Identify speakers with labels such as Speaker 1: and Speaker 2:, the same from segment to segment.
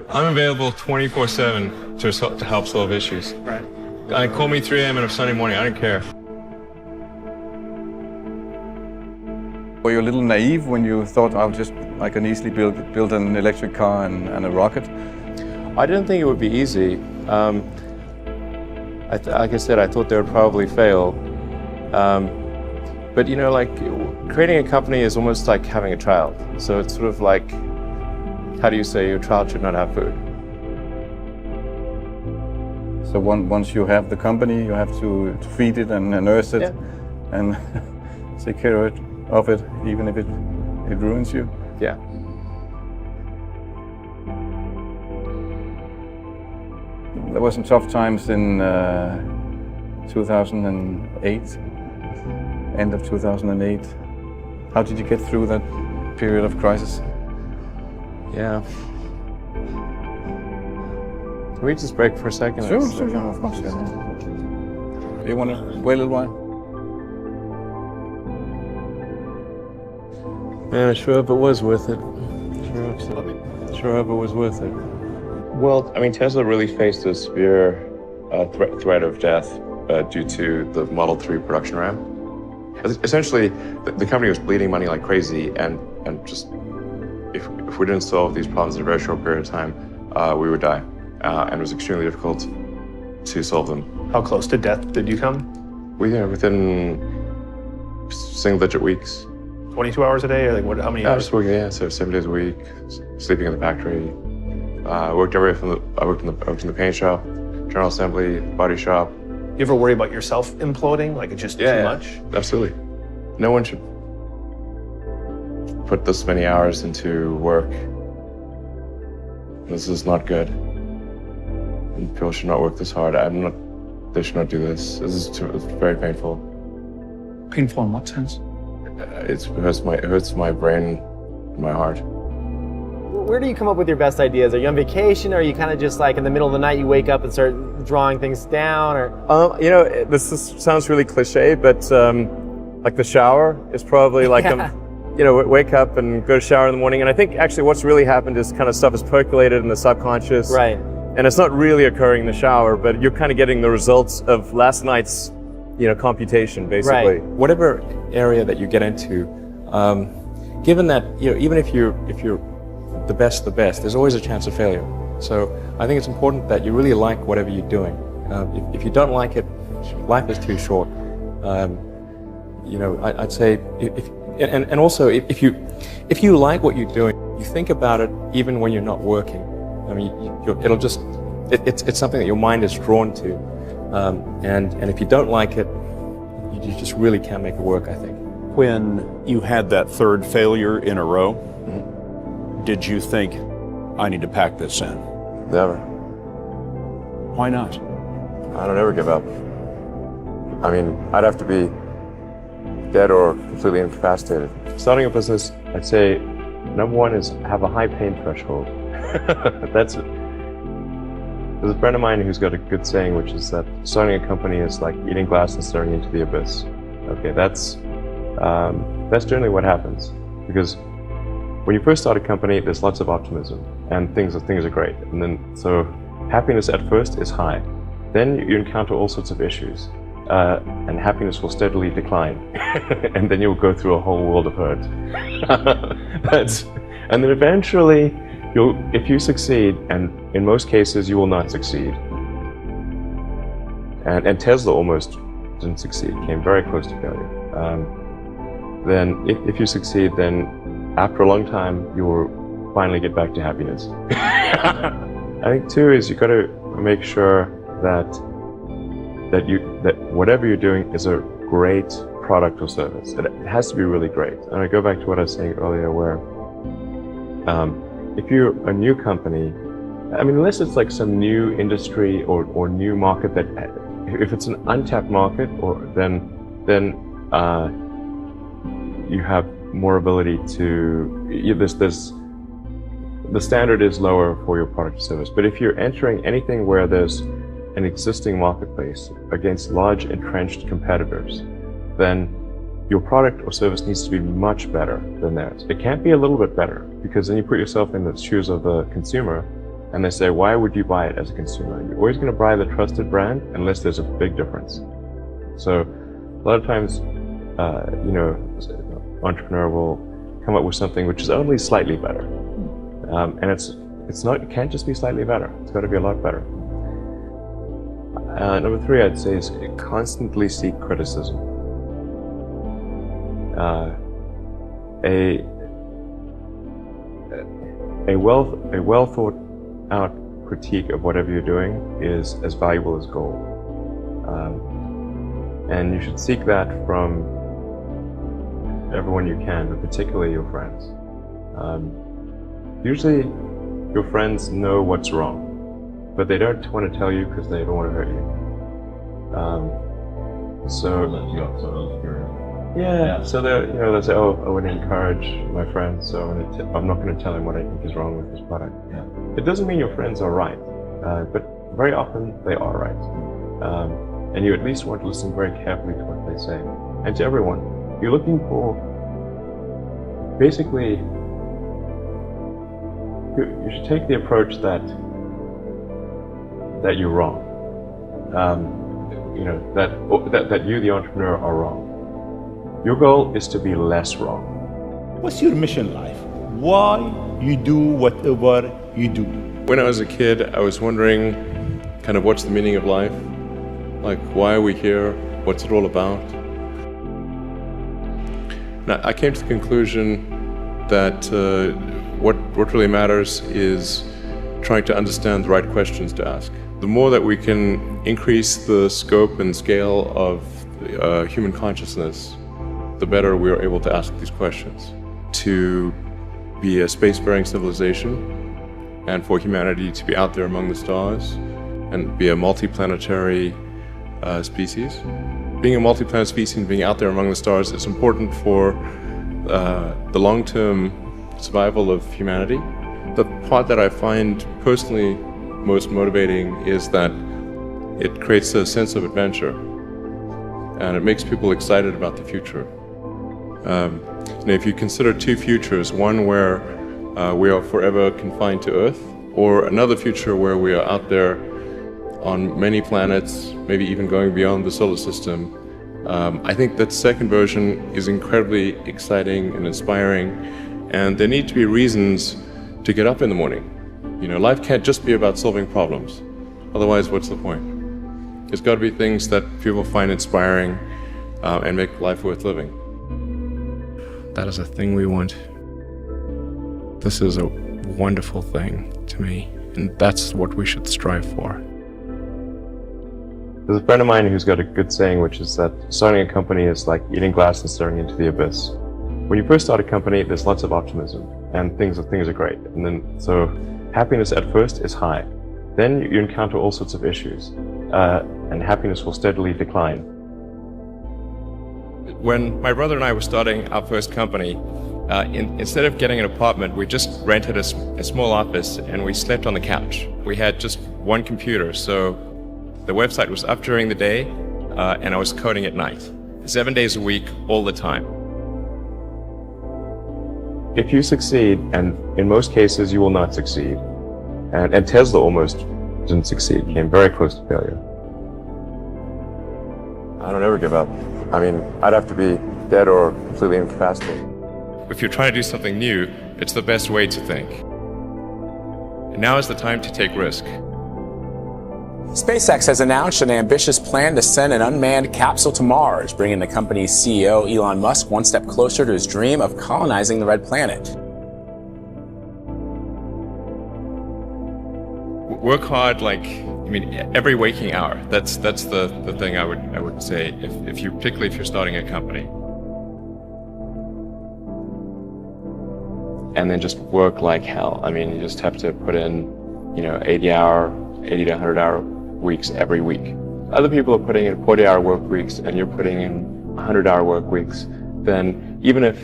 Speaker 1: I'm available 24/7 to help solve issues.
Speaker 2: Right.
Speaker 1: Call me 3 a.m. on a Sunday morning, I don't care.
Speaker 3: Were you a little naive when you thought I can easily build an electric car and a rocket?
Speaker 4: I didn't think it would be easy. Like I said, I thought they would probably fail. But you know, like creating a company is almost like having a child. So it's sort of like, how do you say your child should not have food?
Speaker 3: So once you have the company, you have to feed it and nurse it, and take care of it, even if it ruins you.
Speaker 4: Yeah.
Speaker 3: There were some tough times in 2008, end of 2008. How did you get through that period of crisis?
Speaker 4: Yeah. Can we just break for a second?
Speaker 3: Sure, of course. Yeah. You want to wait a little while?
Speaker 4: Man, I sure hope it was worth it. Sure hope it was worth it. Well, I mean, Tesla really faced a severe threat of death due to the Model 3 production ramp. Essentially, the company was bleeding money like crazy, and just if we didn't solve these problems in a very short period of time, we would die. And it was extremely difficult to solve them.
Speaker 2: How close to death did you come?
Speaker 4: Within single-digit weeks.
Speaker 2: 22 hours a day, or like how many
Speaker 4: I
Speaker 2: hours?
Speaker 4: was working, so 7 days a week, sleeping in the factory. I worked in the paint shop, general assembly, body shop.
Speaker 2: You ever worry about yourself imploding? Like it's just too much?
Speaker 4: Absolutely. No one should put this many hours into work. This is not good. And people should not work this hard. They should not do this. It's very painful.
Speaker 5: Painful in what sense?
Speaker 4: It hurts my brain and my heart.
Speaker 6: Where do you come up with your best ideas? Are you on vacation, or are you kind of just like in the middle of the night you wake up and start drawing things down? Or
Speaker 7: you know, sounds really cliche, but like the shower is probably like you know, wake up and go to shower in the morning. And I think actually what's really happened is kind of stuff is percolated in the subconscious.
Speaker 6: Right.
Speaker 7: And it's not really occurring in the shower, but you're kind of getting the results of last night's, you know, computation, basically.
Speaker 6: Right.
Speaker 1: Whatever area that you get into, given that, you know, even if you're the best, there's always a chance of failure. So I think it's important that you really like whatever you're doing. If you don't like it, life is too short. You know, I'd say, and also if you like what you're doing, you think about it even when you're not working. I mean, it's something that your mind is drawn to. And if you don't like it, you just really can't make it work, I think.
Speaker 5: When you had that third failure in a row, did you think, I need to pack this in?
Speaker 4: Never.
Speaker 5: Why not?
Speaker 4: I don't ever give up. I mean, I'd have to be dead or completely incapacitated. Starting a business, I'd say, number one is have a high pain threshold. There's a friend of mine who's got a good saying, which is that starting a company is like eating glass and staring into the abyss. Okay, that's generally what happens, because when you first start a company, there's lots of optimism and things are great, and then so happiness at first is high. Then you encounter all sorts of issues, and happiness will steadily decline, and then you'll go through a whole world of hurt. And then eventually, if you succeed, and in most cases you will not succeed, and Tesla almost didn't succeed, came very close to failure. Then if you succeed, then after a long time you will finally get back to happiness. I think too is you've got to make sure that whatever you're doing is a great product or service. It has to be really great. And I go back to what I was saying earlier, where if you're a new company, I mean, unless it's like some new industry or new market that, if it's an untapped market, then you have more ability to, the standard is lower for your product or service. But if you're entering anything where there's an existing marketplace against large entrenched competitors, then your product or service needs to be much better than theirs. It can't be a little bit better, because then you put yourself in the shoes of the consumer, and they say, why would you buy it as a consumer? You're always going to buy the trusted brand unless there's a big difference. So a lot of times, entrepreneur will come up with something which is only slightly better. And it can't just be slightly better. It's got to be a lot better. Number 3, I'd say, is constantly seek criticism. A well thought out critique of whatever you're doing is as valuable as gold. And you should seek that from everyone you can, but particularly your friends. Usually your friends know what's wrong, but they don't want to tell you because they don't want to hurt you. So they'll say, oh, I want to encourage my friend, so I'm not going to tell him what I think is wrong with his product. Yeah. It doesn't mean your friends are right, but very often they are right. And you at least want to listen very carefully to what they say. And to everyone, you're looking for, basically, you should take the approach that you're wrong. That you, the entrepreneur, are wrong. Your goal is to be less wrong.
Speaker 8: What's your mission in life? Why you do whatever you do?
Speaker 1: When I was a kid, I was wondering kind of what's the meaning of life? Like, why are we here? What's it all about? Now, I came to the conclusion that what really matters is trying to understand the right questions to ask. The more that we can increase the scope and scale of human consciousness, the better we are able to ask these questions. To be a spacefaring civilization, and for humanity to be out there among the stars, and be a multi-planetary species. Being a multi-planet species and being out there among the stars is important for the long-term survival of humanity. The part that I find personally most motivating is that it creates a sense of adventure, and it makes people excited about the future. If you consider 2 futures, one where we are forever confined to Earth, or another future where we are out there on many planets, maybe even going beyond the solar system, I think that second version is incredibly exciting and inspiring, and there need to be reasons to get up in the morning. Life can't just be about solving problems. Otherwise, what's the point? There's got to be things that people find inspiring and make life worth living. That is a thing we want. This is a wonderful thing to me, and that's what we should strive for.
Speaker 4: There's a friend of mine who's got a good saying, which is that starting a company is like eating glass and staring into the abyss. When you first start a company, there's lots of optimism, and things are great. And then, so happiness at first is high. Then you encounter all sorts of issues, and happiness will steadily decline.
Speaker 1: When my brother and I were starting our first company, instead of getting an apartment, we just rented a small office and we slept on the couch. We had just one computer, so the website was up during the day and I was coding at night. 7 days a week, all the time.
Speaker 4: If you succeed, and in most cases you will not succeed, and Tesla almost didn't succeed, came very close to failure. I don't ever give up. I mean, I'd have to be dead or completely incapacitated.
Speaker 1: If you're trying to do something new, it's the best way to think. And now is the time to take risk.
Speaker 9: SpaceX has announced an ambitious plan to send an unmanned capsule to Mars, bringing the company's CEO, Elon Musk, one step closer to his dream of colonizing the Red Planet.
Speaker 1: Work hard, every waking hour. That's the thing I would say, particularly if you're starting a company. And then just work like hell. I mean, you just have to put in, 80 to 100 hour weeks every week. Other people are putting in 40-hour work weeks and you're putting in 100-hour work weeks. Then even if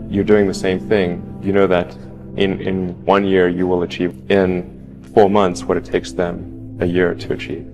Speaker 1: you're doing the same thing, you know that in 1 year you will achieve in 4 months what it takes them a year to achieve.